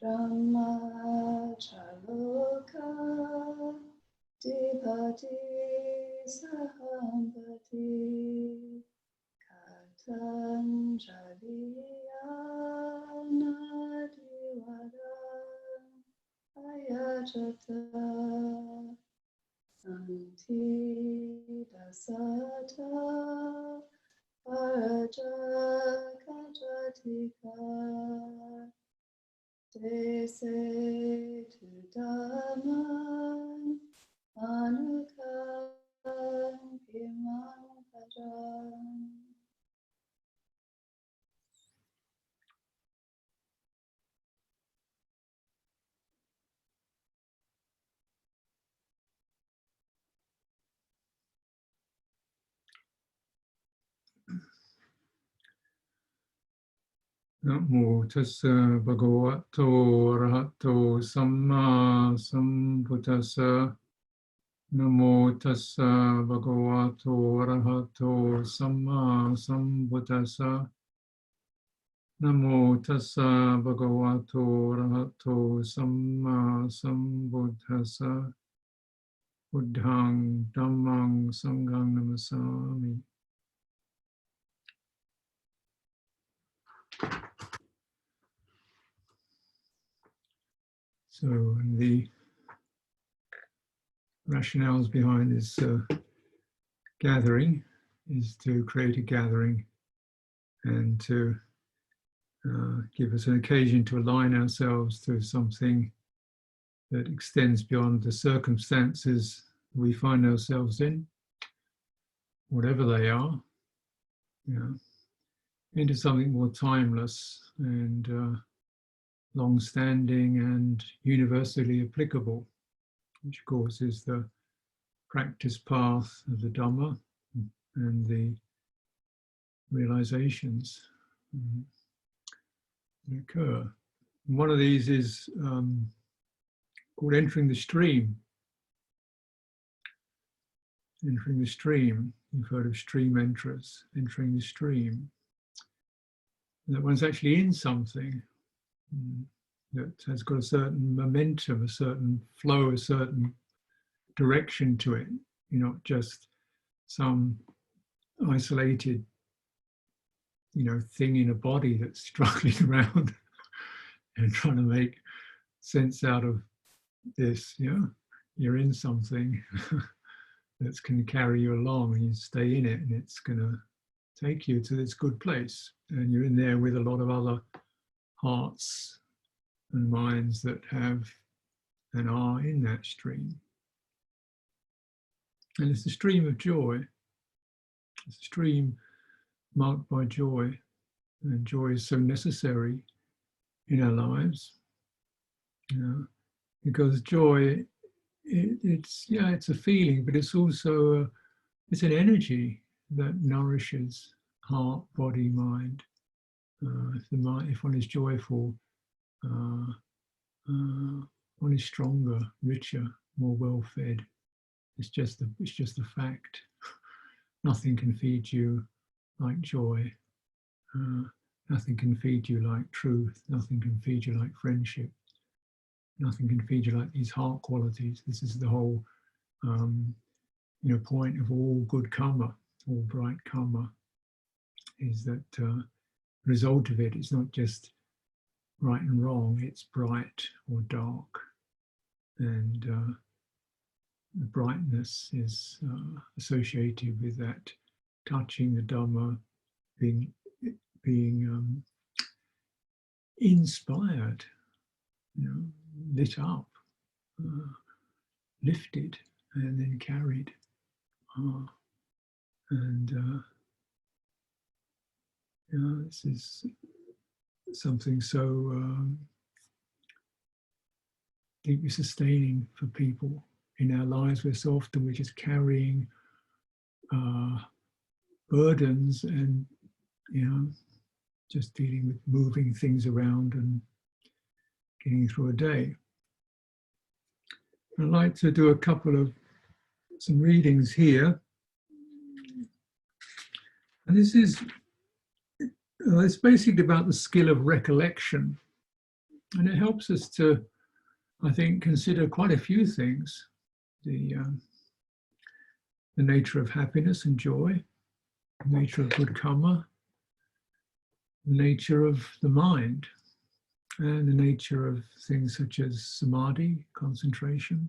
Brahma Chaloka Dipati Sahambati Katanjaliyana Diwada Ayajata Santi Dasata Parajakatatika Dese tu Dhamman Anukam Imam Pajan. Namo tassa bhagavato arahato samma sambuddhassa. Namo tassa bhagavato arahato samma sambuddhassa. Namo tassa bhagavato arahato samma sambuddhassa. Buddhang dhammang sanghang namasami. So the rationales behind this gathering is to create a gathering and to give us an occasion to align ourselves to something that extends beyond the circumstances we find ourselves in, whatever they are, into something more timeless and long-standing and universally applicable, which of course is the practice path of the Dhamma and the realizations that occur. And one of these is called entering the stream. Entering the stream, you've heard of stream entrers, entering the stream. That one's actually in something that has got a certain momentum, a certain flow, a certain direction to it. You're not just some isolated, thing in a body that's struggling around and trying to make sense out of this. You're in something that's going to carry you along, and you stay in it, and it's going to take you to this good place. And you're in there with a lot of other hearts and minds that have and are in that stream. And it's a stream of joy. It's a stream marked by joy. And joy is so necessary in our lives. Because joy, it's a feeling, but it's also it's an energy that nourishes heart, body, mind. If one is joyful, one is stronger, richer, more well-fed. It's just a fact. Nothing can feed you like joy. Nothing can feed you like truth. Nothing can feed you like friendship. Nothing can feed you like these heart qualities. This is the whole, point of all good karma, all bright karma, is that the result of it is not just right and wrong, it's bright or dark. And the brightness is associated with that touching the Dhamma, being inspired, lit up, lifted, and then carried. This is something so deeply sustaining for people in our lives. We're so often we're just carrying burdens and just dealing with moving things around and getting through a day. I'd like to do a couple of some readings here, and this is it's basically about the skill of recollection. And it helps us to, I think, consider quite a few things. The nature of happiness and joy, the nature of good karma, the nature of the mind, and the nature of things such as samadhi, concentration,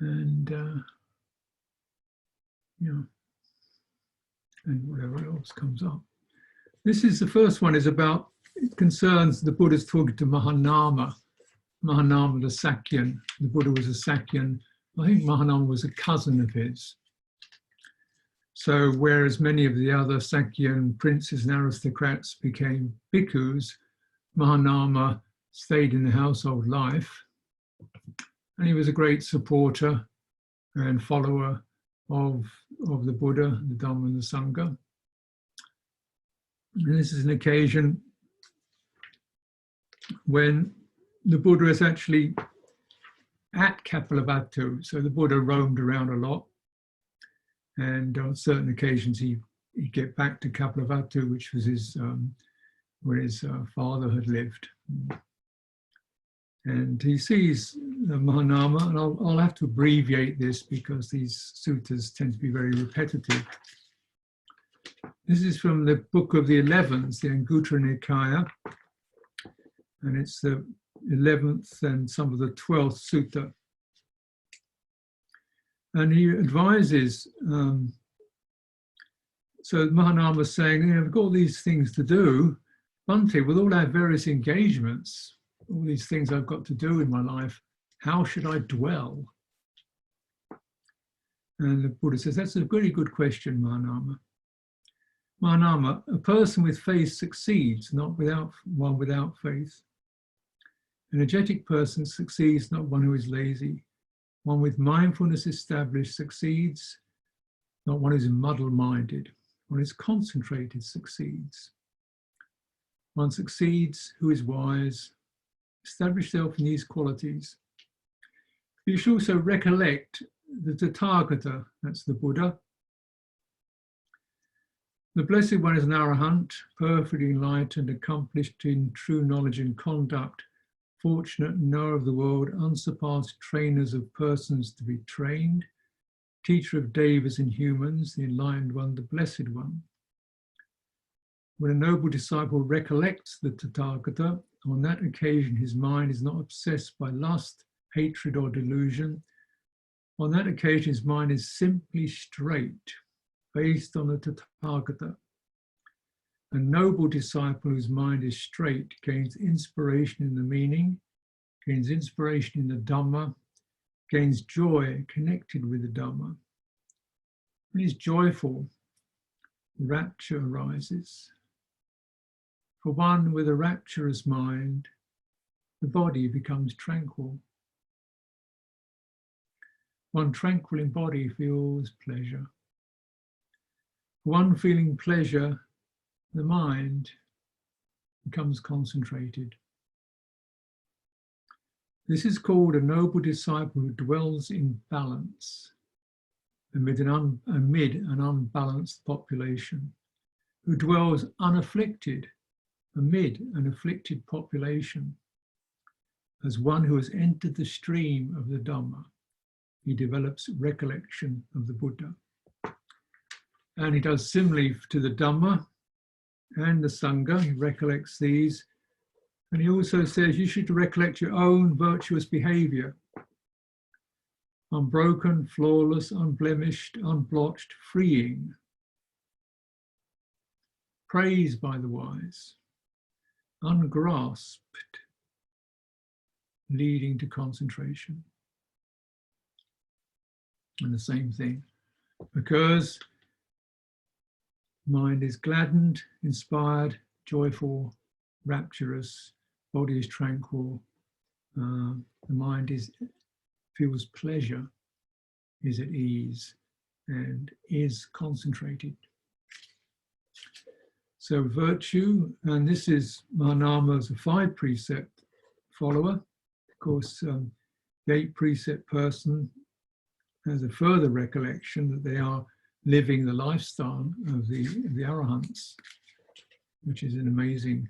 and and whatever else comes up. This is the first one, is about, it concerns the Buddha's talking to Mahanama. Mahanama, the Sakyan. The Buddha was a Sakyan. I think Mahanama was a cousin of his. So whereas many of the other Sakyan princes and aristocrats became bhikkhus, Mahanama stayed in the household life, and he was a great supporter and follower of the Buddha, the Dhamma and the Sangha. And this is an occasion when the Buddha is actually at Kapilavatthu. So the Buddha roamed around a lot, and on certain occasions he'd get back to Kapilavatthu, which was his where his father had lived. And he sees Mahanama, and I'll have to abbreviate this because these suttas tend to be very repetitive. This is from the book of the 11th, the Anguttara Nikaya, and it's the 11th and some of the 12th sutta. And he advises, so Mahanama is saying, you know, I've got all these things to do. Bhante, with all our various engagements, all these things I've got to do in my life, how should I dwell? And the Buddha says, that's a very good question, Mahanama. Mahanama, a person with faith succeeds, not one without faith. An energetic person succeeds, not one who is lazy. One with mindfulness established succeeds, not one who is muddle-minded. One who is concentrated succeeds. One succeeds who is wise. Establish self in these qualities. You should also recollect the Tathagata, that's the Buddha. The Blessed One is an arahant, perfectly enlightened, accomplished in true knowledge and conduct, fortunate knower of the world, unsurpassed trainers of persons to be trained, teacher of devas and humans, the enlightened one, the Blessed One. When a noble disciple recollects the Tathagata, on that occasion his mind is not obsessed by lust, hatred or delusion. On that occasion his mind is simply straight, based on the Tathagata. A noble disciple whose mind is straight gains inspiration in the meaning, gains inspiration in the Dhamma, gains joy connected with the Dhamma. When he is joyful, rapture arises. For one with a rapturous mind, the body becomes tranquil. One tranquil in body feels pleasure. For one feeling pleasure, the mind becomes concentrated. This is called a noble disciple who dwells in balance amid an unbalanced population, who dwells unafflicted amid an afflicted population. As one who has entered the stream of the Dhamma, he develops recollection of the Buddha. And he does similarly to the Dhamma and the Sangha. He recollects these. And he also says you should recollect your own virtuous behavior. Unbroken, flawless, unblemished, unblotched, freeing. Praised by the wise. Ungrasped, leading to concentration. And the same thing, because mind is gladdened, inspired, joyful, rapturous, body is tranquil, the mind feels pleasure, is at ease, and is concentrated. So virtue, and this is Mahanama's a 5 precept follower. Of course, the 8 precept person has a further recollection that they are living the lifestyle of the arahants, which is an amazing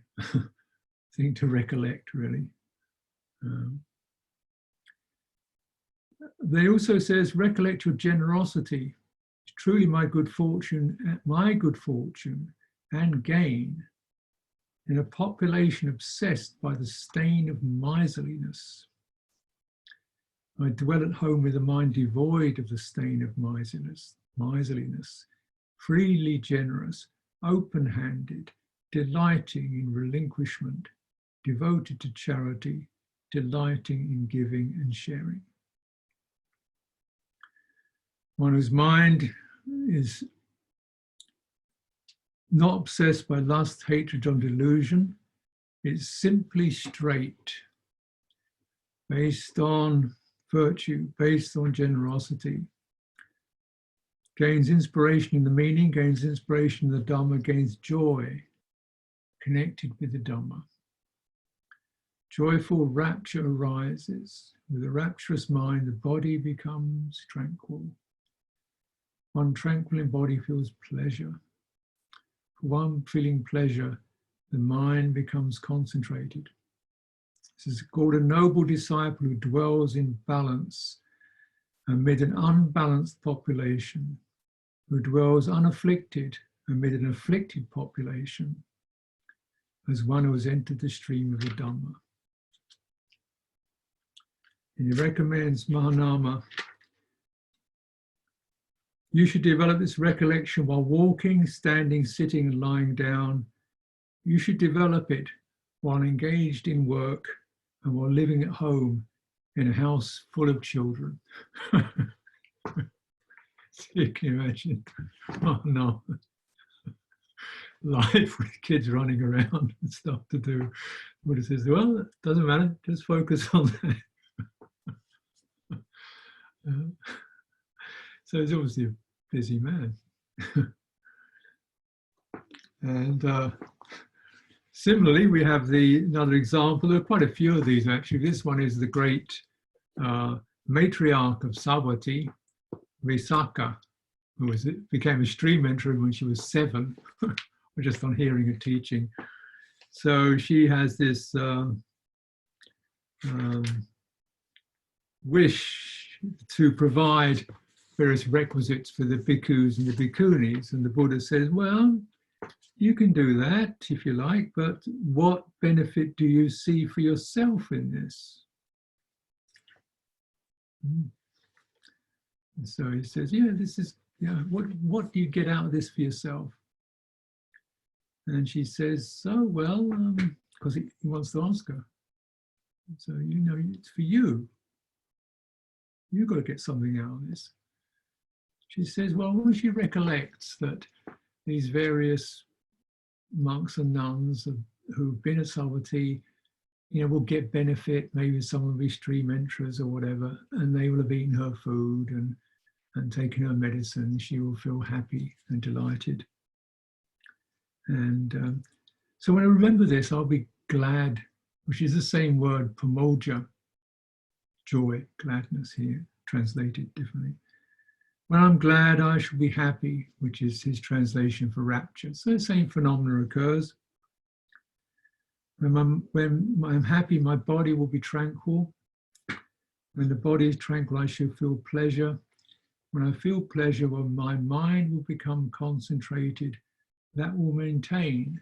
thing to recollect, really. They also says, recollect your generosity. It's truly my good fortune and gain in a population obsessed by the stain of miserliness. I dwell at home with a mind devoid of the stain of miserliness, freely generous, open-handed, delighting in relinquishment, devoted to charity, delighting in giving and sharing. One whose mind is not obsessed by lust, hatred, or delusion, is simply straight, based on virtue, based on generosity, gains inspiration in the meaning, gains inspiration in the Dhamma, gains joy connected with the Dhamma. Joyful rapture arises. With a rapturous mind, the body becomes tranquil. One tranquil in body feels pleasure. For one feeling pleasure, the mind becomes concentrated. This is called a noble disciple who dwells in balance amid an unbalanced population, who dwells unafflicted amid an afflicted population, as one who has entered the stream of the Dhamma. And he recommends Mahanama. You should develop this recollection while walking, standing, sitting, and lying down. You should develop it while engaged in work and while living at home in a house full of children. So you can imagine, oh no, life with kids running around and stuff to do. Buddha says, well, it doesn't matter, just focus on that. So he's obviously a busy man. And similarly, we have another example. There are quite a few of these actually. This one is the great matriarch of Savatthi, Visakha, who became a stream enterer when she was 7, just on hearing her teaching. So she has this wish to provide various requisites for the bhikkhus and the bhikkhunis. And the Buddha says, well, you can do that if you like, but what benefit do you see for yourself in this? And so he says, yeah, this is, yeah, what do you get out of this for yourself? And she says, so, well, because he wants to ask her. So, you know, it's for you. You've got to get something out of this. She says, well, when she recollects that these various monks and nuns who've been at Savatthi, you know, will get benefit, maybe some will be stream enterers or whatever, and they will have eaten her food and taken her medicine, she will feel happy and delighted. And so when I remember this, I'll be glad, which is the same word, pamoja, joy, gladness here, translated differently. When I'm glad, I shall be happy, which is his translation for rapture. So the same phenomena occurs. When I'm happy, my body will be tranquil. When the body is tranquil, I shall feel pleasure. When I feel pleasure, well, my mind will become concentrated. That will maintain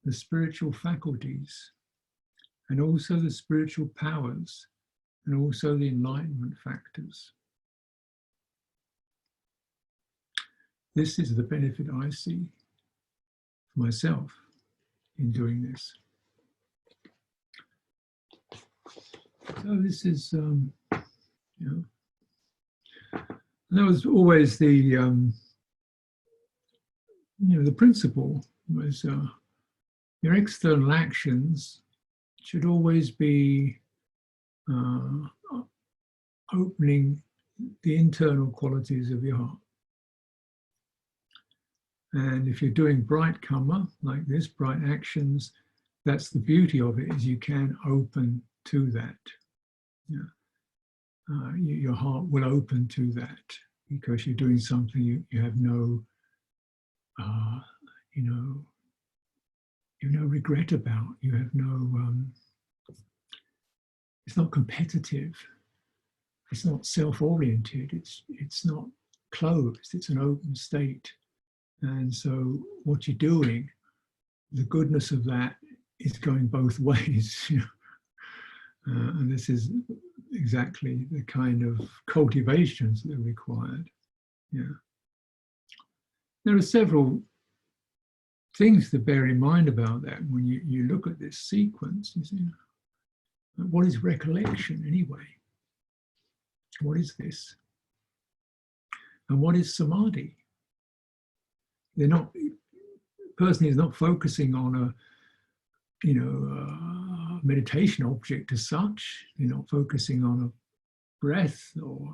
the spiritual faculties and also the spiritual powers and also the enlightenment factors. This is the benefit I see for myself in doing this. So this is, you know, that was always the, you know, the principle was your external actions should always be opening the internal qualities of your heart. And if you're doing bright karma, like this, bright actions, that's the beauty of it, is you can open to that. Yeah. Your heart will open to that because you're doing something you have no, you know, you have no regret about. You have no, it's not competitive. It's not self-oriented. It's not closed. It's an open state. And so what you're doing, the goodness of that is going both ways. You know? And this is exactly the kind of cultivations that are required. Yeah. There are several things to bear in mind about that when you look at this sequence. You see, what is recollection anyway? What is this? And what is samadhi? They're not, person is not focusing on a, meditation object as such. They're not focusing on a breath or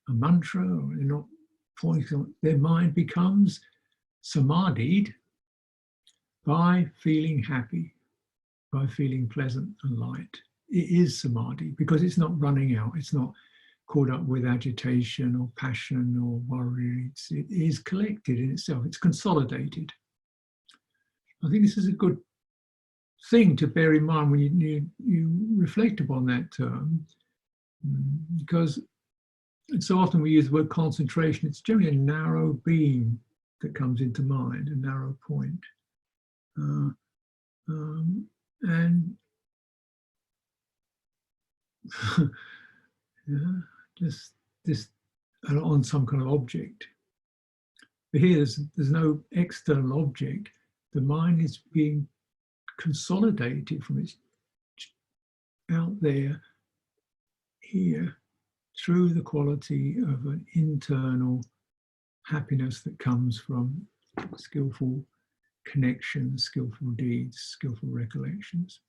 a mantra, or they're not focusing on, their mind becomes samadhied by feeling happy, by feeling pleasant and light. It is samadhi because it's not running out. It's not caught up with agitation or passion or worry. It is collected in itself. It's consolidated. I think this is a good thing to bear in mind when you reflect upon that term, because so often we use the word concentration. It's generally a narrow beam that comes into mind, a narrow point. And yeah, just on some kind of object. But here there's no external object. The mind is being consolidated from its out there here through the quality of an internal happiness that comes from skillful connections, skillful deeds, skillful recollections.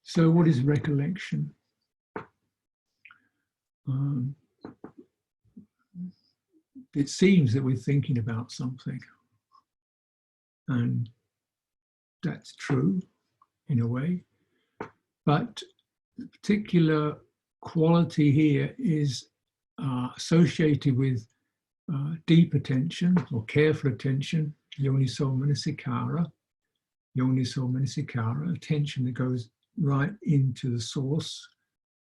So what is recollection? It seems that we're thinking about something, and that's true in a way, but the particular quality here is associated with deep attention or careful attention, yoniso manasikara. Yoniso manasikara, attention that goes right into the source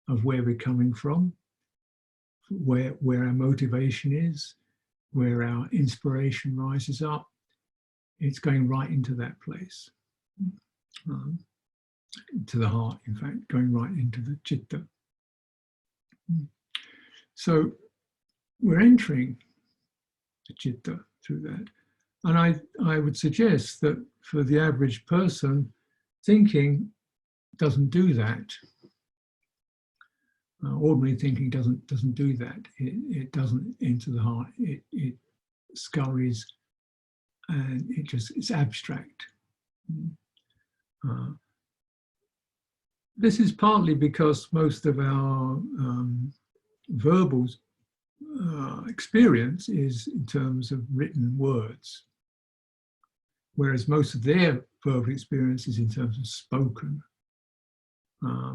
of where we're coming from, where our motivation is, where our inspiration rises up. It's going right into that place, to the heart, in fact, going right into the citta. So we're entering the citta through that. And I would suggest that for the average person, thinking doesn't do that. Ordinary thinking doesn't do that. It doesn't enter the heart. It scurries, and it's abstract. This is partly because most of our verbal experience is in terms of written words, whereas most of their verbal experience is in terms of spoken.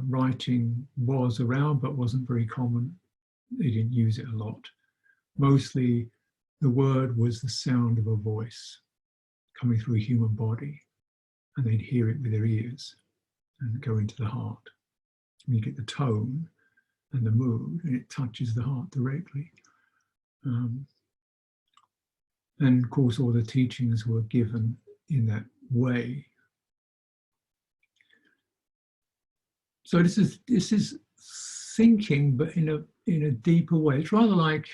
Writing was around, but wasn't very common. They didn't use it a lot. Mostly the word was the sound of a voice coming through a human body, and they'd hear it with their ears and go into the heart. And you get the tone and the mood, and it touches the heart directly. And of course, all the teachings were given in that way. So this is thinking, but in a deeper way. It's rather like,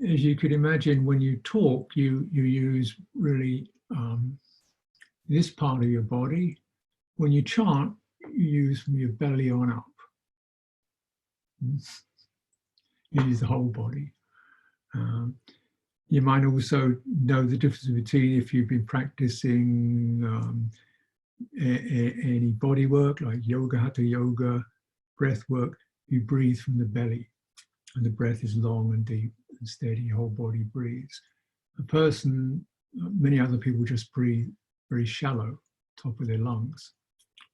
as you could imagine, when you talk, you use really this part of your body. When you chant, you use from your belly on up. You use the whole body. You might also know the difference between, if you've been practicing any body work like yoga, hatha yoga, breath work, you breathe from the belly, and the breath is long and deep and steady. Your whole body breathes. A person, many other people just breathe very shallow, top of their lungs.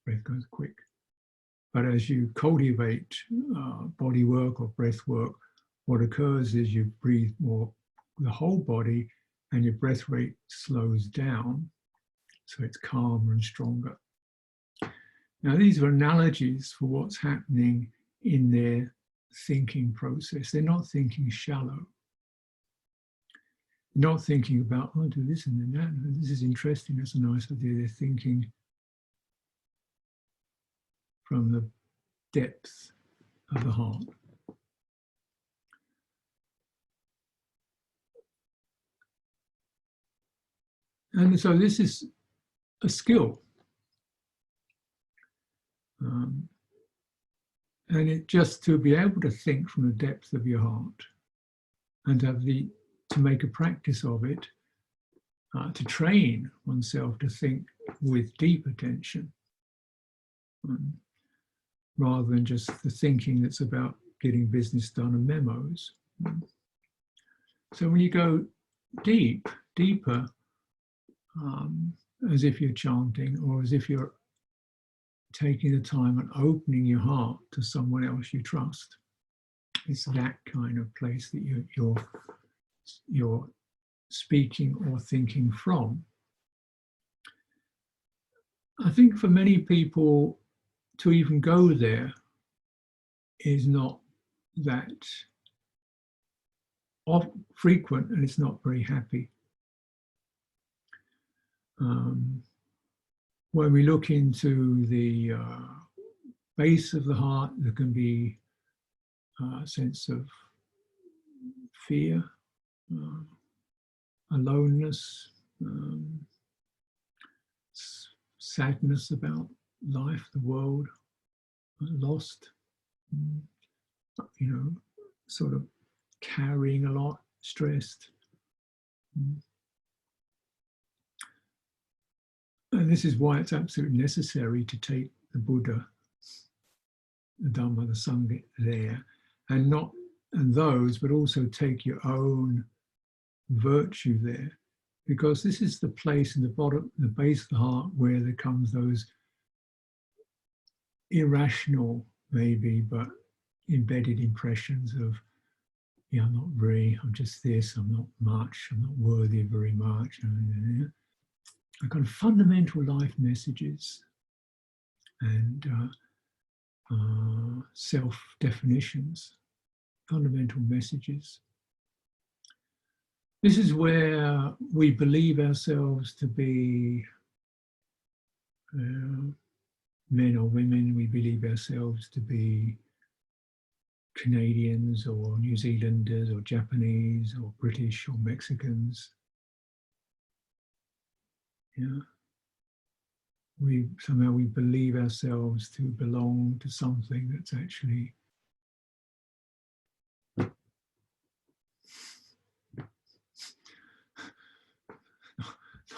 Breath goes quick. But as you cultivate body work or breath work, what occurs is you breathe more the whole body, and your breath rate slows down, so it's calmer and stronger. Now, these are analogies for what's happening in their thinking process. They're not thinking shallow. They're not thinking about, oh, I'll do this and then that. And this is interesting. That's a nice idea. They're thinking from the depth of the heart. And so this is a skill. And it just to be able to think from the depth of your heart and to make a practice of it, to train oneself to think with deep attention, rather than just the thinking that's about getting business done and memos. So when you go deeper, as if you're chanting or as if you're taking the time and opening your heart to someone else you trust, it's that kind of place that you're speaking or thinking from. I think for many people, to even go there is not that frequent, and it's not very happy. When we look into the base of the heart, there can be a sense of fear, aloneness, sadness about life, the world, lost, sort of carrying a lot, stressed. And this is why it's absolutely necessary to take the Buddha, the Dhamma, the Sangha there, and those, but also take your own virtue there, because this is the place in the bottom, the base of the heart, where there comes those irrational, maybe, but embedded impressions of, I'm just this, I'm not much, I'm not worthy of very much. A kind of fundamental life messages and self-definitions, fundamental messages. This is where we believe ourselves to be men or women. We believe ourselves to be Canadians or New Zealanders or Japanese or British or Mexicans. Somehow we believe ourselves to belong to something that's actually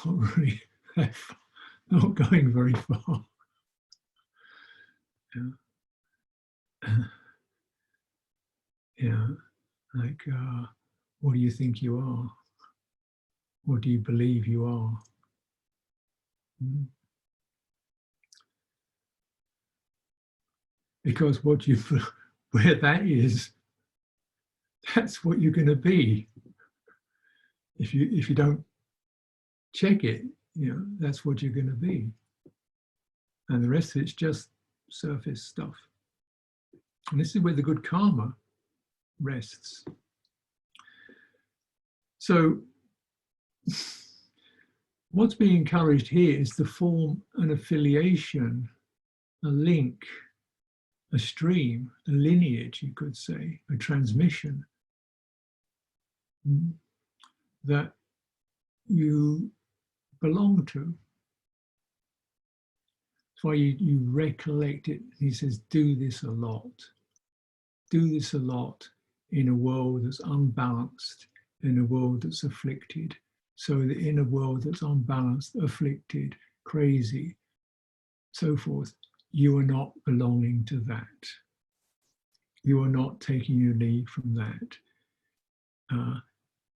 not really, not going very far. Like, what do you think you are? What do you believe you are? Because where that is, that's what you're going to be. If you don't check it, that's what you're going to be. And the rest of it's just surface stuff. And this is where the good karma rests. So what's being encouraged here is to form an affiliation, a link, a stream, a lineage, you could say, a transmission that you belong to. That's why you recollect it. He says, do this a lot. Do this a lot in a world that's unbalanced, in a world that's afflicted. So that in a world that's unbalanced, afflicted, crazy, so forth, you are not belonging to that. You are not taking your lead from that.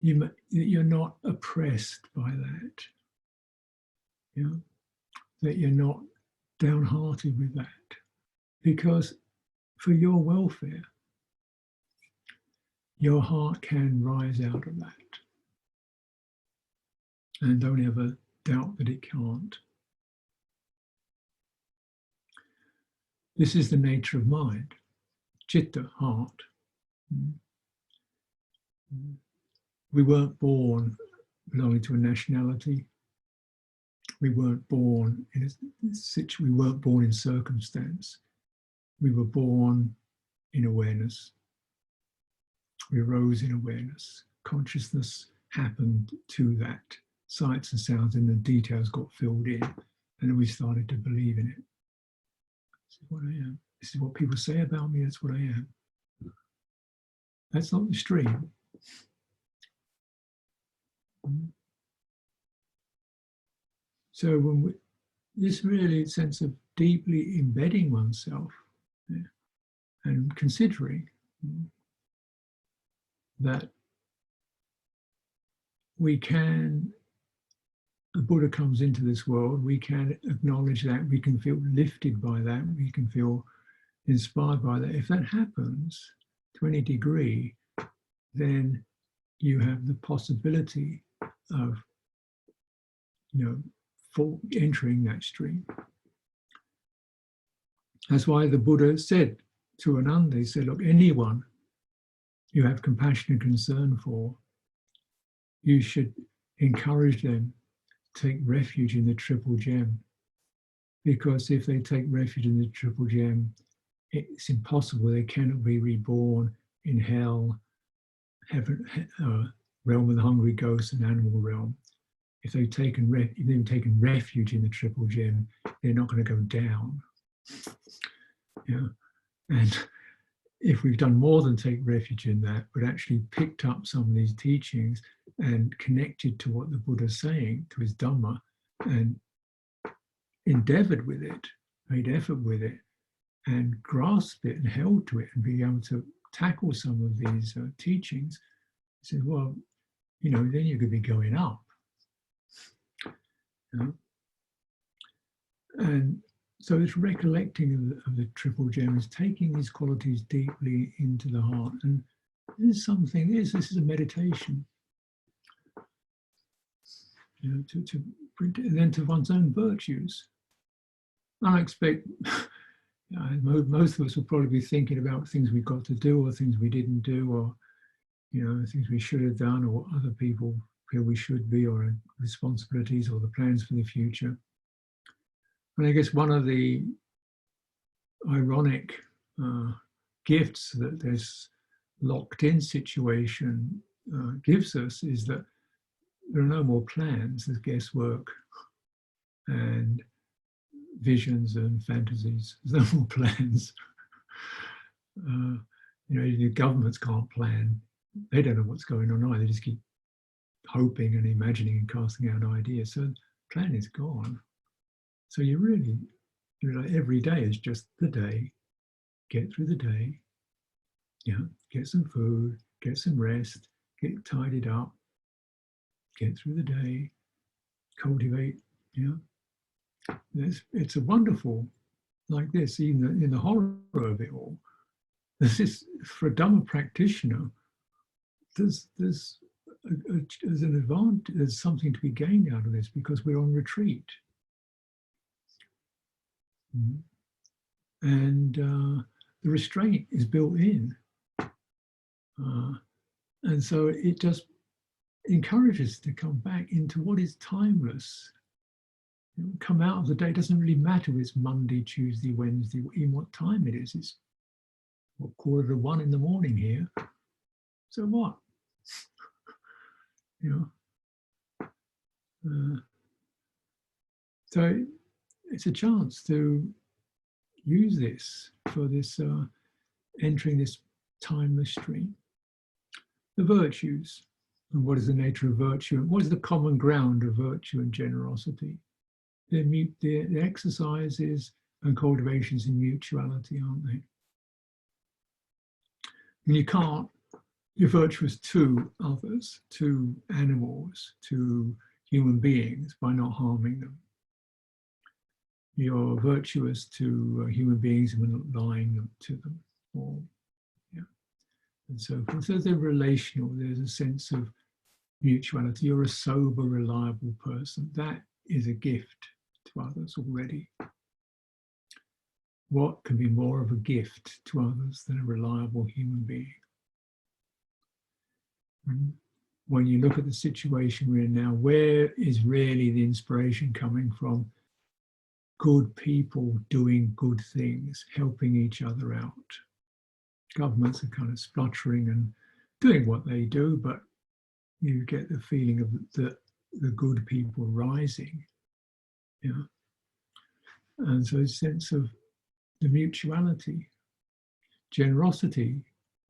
You're not oppressed by that. That you're not downhearted with that. Because for your welfare, your heart can rise out of that. And don't ever doubt that it can't. This is the nature of mind, citta, heart. We weren't born belonging to a nationality. We weren't born in we weren't born in circumstance. We were born in awareness. We arose in awareness. Consciousness happened to that. Sights and sounds and the details got filled in, and then we started to believe in it. This is what I am. This is what people say about me. That's what I am. That's not the stream. So when this really sense of deeply embedding oneself, and considering that we can, the Buddha comes into this world, we can acknowledge that, we can feel lifted by that, we can feel inspired by that. If that happens to any degree, then you have the possibility of, entering that stream. That's why the Buddha said to Ananda, he said, look, anyone you have compassion and concern for, you should encourage them to take refuge in the triple gem. Because if they take refuge in the triple gem, it's impossible. They cannot be reborn in hell, heaven, realm of the hungry ghosts and animal realm. If they've taken refuge in the triple gem, they're not going to go down. And if we've done more than take refuge in that, but actually picked up some of these teachings and connected to what the Buddha's saying, to his Dhamma, and endeavored with it, made effort with it, and grasped it and held to it and be able to tackle some of these teachings, he said, well, then you could be going up. And so this recollecting of the triple gem is taking these qualities deeply into the heart. And this is something, this is a meditation. And then to one's own virtues. I expect most of us will probably be thinking about things we've got to do or things we didn't do, or things we should have done, or what other people feel we should be, or responsibilities or the plans for the future. And I guess one of the ironic gifts that this locked-in situation gives us is that there are no more plans. There's guesswork and visions and fantasies. There's no more plans. The governments can't plan. They don't know what's going on either. They just keep hoping and imagining and casting out ideas. So the plan is gone. So you really, every day is just the day. Get through the day. Get some food, get some rest, get tidied up, get through the day, cultivate. It's a wonderful, like this, even in the horror of it all. This is, for a Dhamma practitioner, there's an advantage, there's something to be gained out of this because we're on retreat. And the restraint is built in. And so it just encourages to come back into what is timeless. Come out of the day. It doesn't really matter if it's Monday, Tuesday, Wednesday, even what time it is. It's 1:45 in the morning here. So what? So it's a chance to use this for this entering this timeless stream. The virtues, and what is the nature of virtue, and what is the common ground of virtue and generosity? The exercises and cultivations in mutuality, aren't they? And you can't, you're virtuous to others, to animals, to human beings by not harming them. You're virtuous to human beings and we're not lying to them. And so forth. So they're relational, there's a sense of mutuality. You're a sober, reliable person. That is a gift to others already. What can be more of a gift to others than a reliable human being? When you look at the situation we're in now, where is really the inspiration coming from? Good people doing good things, helping each other out. Governments are kind of spluttering and doing what they do, but you get the feeling of the good people rising. Yeah. And so a sense of the mutuality, generosity.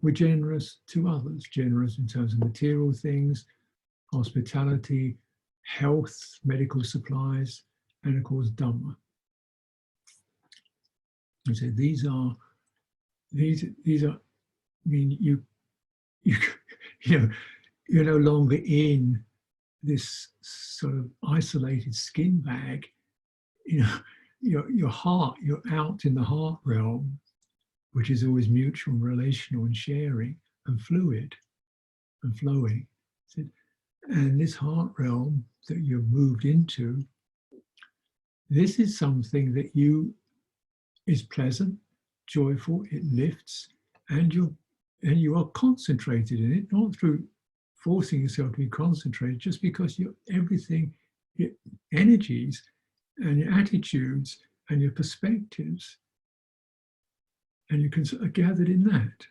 We're generous to others, generous in terms of material things, hospitality, health, medical supplies, and of course Dhamma. And so these are, I mean, you know, you're no longer in this sort of isolated skin bag. You know, your heart, you're out in the heart realm, which is always mutual, relational, and sharing, and fluid, and flowing. And this heart realm that you've moved into, this is something that is pleasant, joyful, it lifts, and you are concentrated in it, not through forcing yourself to be concentrated, just because your energies and your attitudes and your perspectives, and you are gathered in that.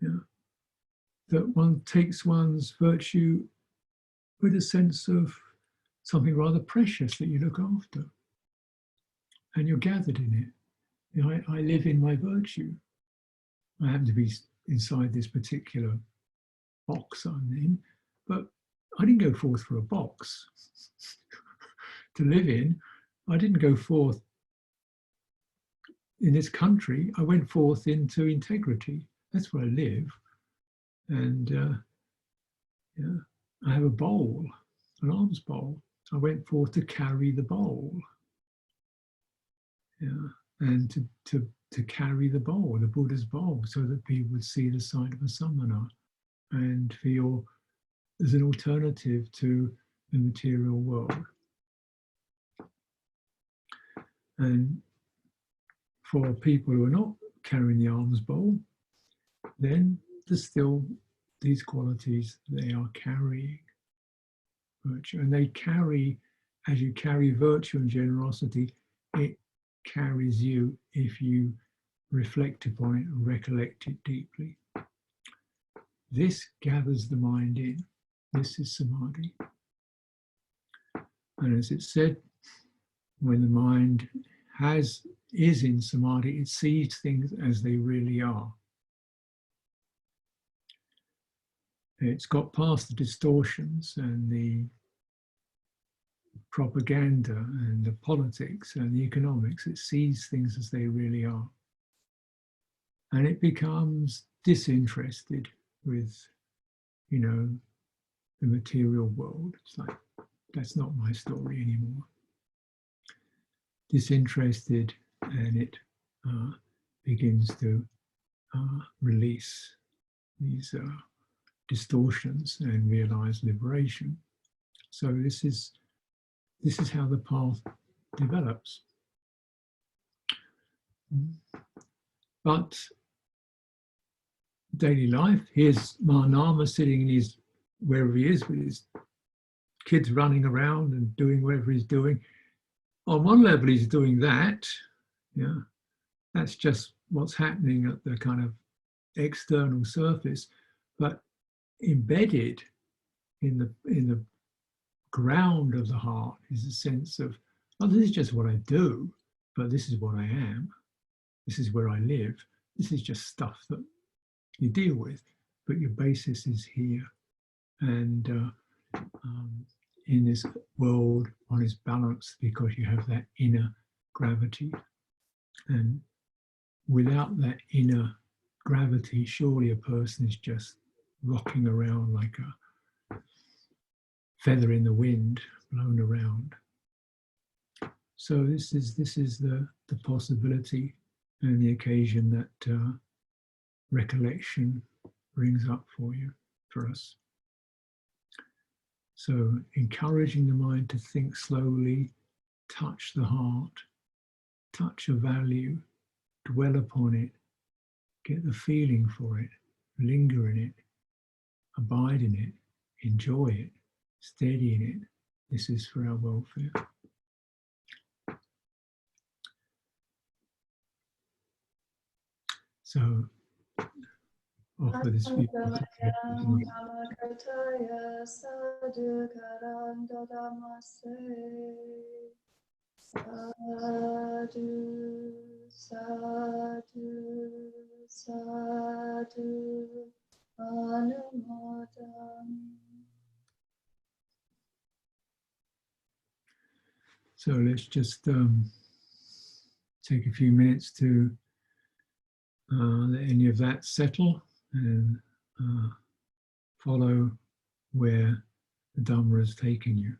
Yeah. That one takes one's virtue with a sense of something rather precious that you look after, and you're gathered in it. You know, I live in my virtue. I happen to be inside this particular box I'm in, but I didn't go forth for a box to live in. I didn't go forth in this country. I went forth into integrity. That's where I live. And yeah, I have a bowl, an alms bowl. I went forth to carry the bowl. Yeah, and to carry the bowl, the Buddha's bowl, so that people would see the sight of a samana and feel there's an alternative to the material world. And for people who are not carrying the alms bowl, then there's still these qualities they are carrying. Virtue. And they carry, as you carry virtue and generosity, it carries you if you reflect upon it and recollect it deeply. This gathers the mind in. This is samadhi. And as it said, when the mind is in samadhi, it sees things as they really are. It's got past the distortions and the propaganda and the politics and the economics. It sees things as they really are. And it becomes disinterested with, you know, the material world. It's like, that's not my story anymore. Disinterested, and it begins to release these distortions and realize liberation. So this is how the path develops. But daily life, here's Mahanama sitting in his, wherever he is, with his kids running around and doing whatever he's doing. On one level, he's doing that. Yeah, that's just what's happening at the kind of external surface, but embedded in the ground of the heart is a sense of, oh, this is just what I do, but this is what I am. This is where I live. This is just stuff that you deal with, but your basis is here. And in this world, one is balanced because you have that inner gravity. And without that inner gravity, surely a person is just rocking around like a feather in the wind, blown around. So this is the possibility and the occasion that recollection brings up for you, for us. So encouraging the mind to think slowly, touch the heart, touch a value, dwell upon it, get the feeling for it, linger in it, abide in it, enjoy it, steady in it. This is for our welfare. So offer this view. Asamgamayam namakataya sadhukaram dadamase. Sadhu, sadhu, sadhu, anumodam. So let's just take a few minutes to let any of that settle and follow where the Dhamma has taken you.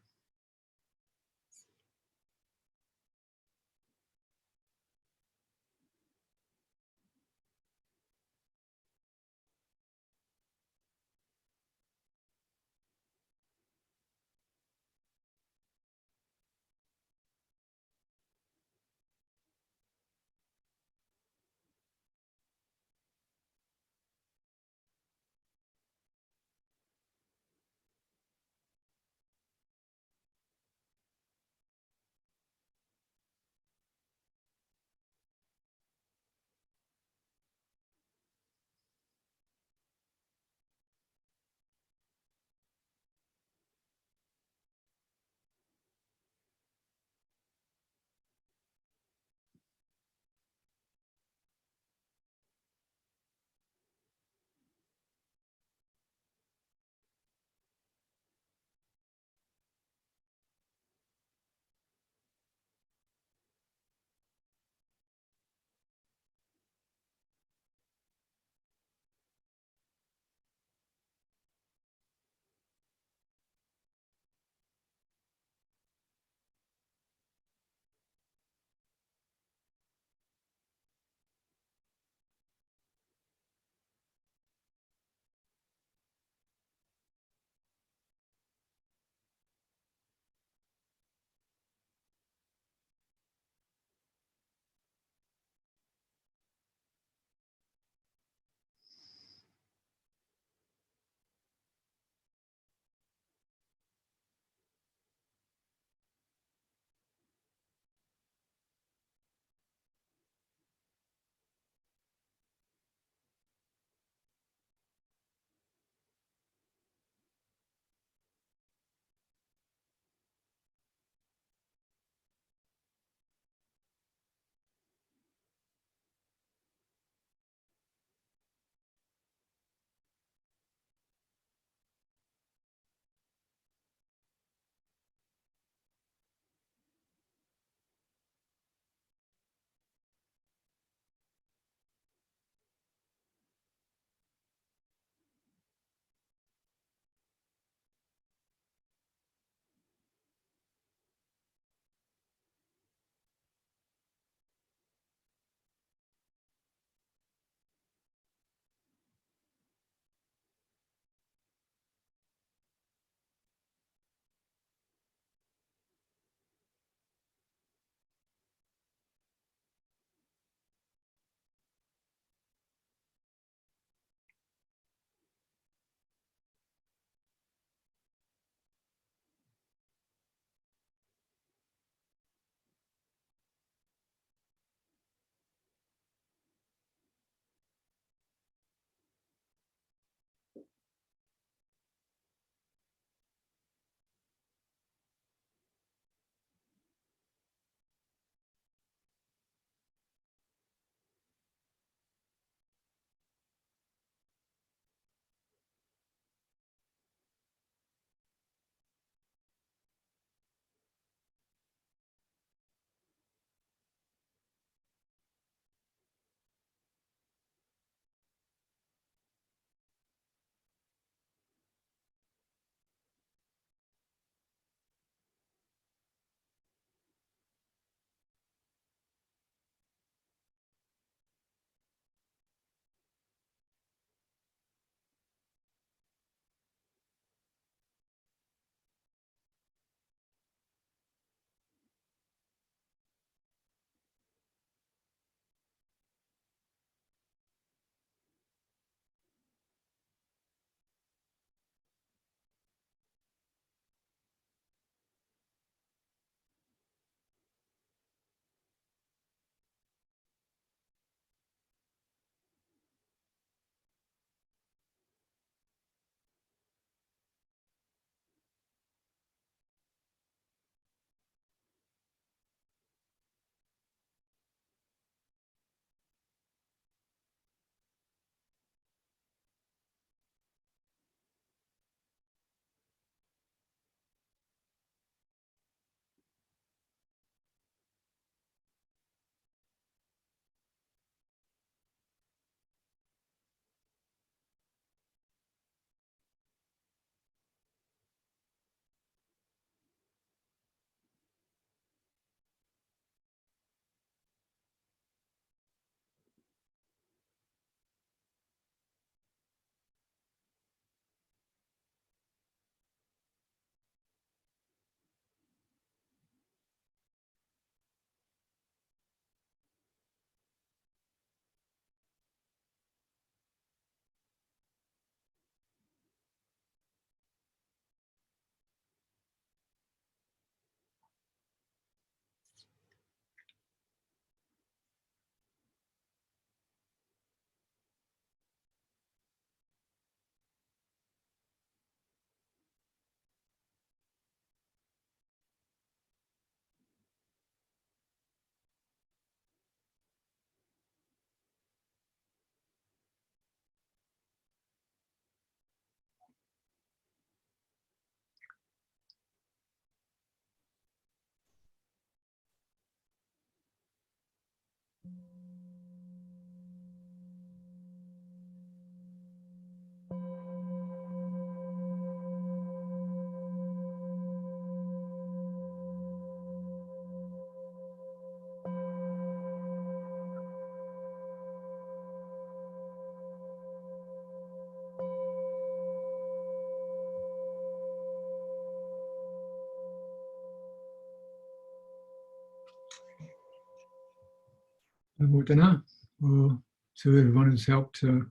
Mudana, or to everyone who's helped to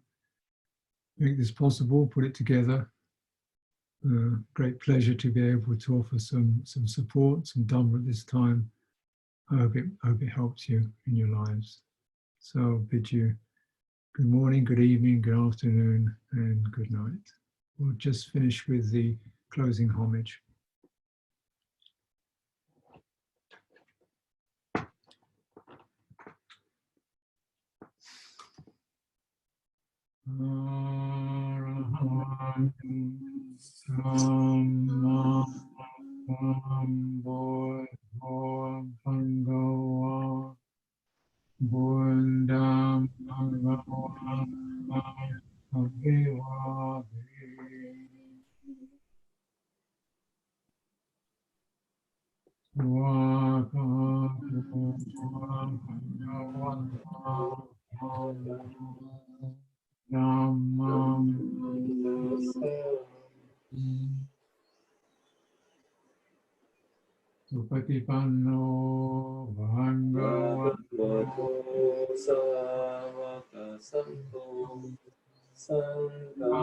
make this possible, put it together. Great pleasure to be able to offer some support, some Dhamma at this time. I hope it helps you in your lives. So I'll bid you good morning, good evening, good afternoon, and good night. We'll just finish with the closing homage. Arahant Samma Sambuddho Bhagava Buddham Bhagavan Abhivadi Swakatu Bhagavata Dhammam Supatipanno Bhagavato Savaka Sangho Sangha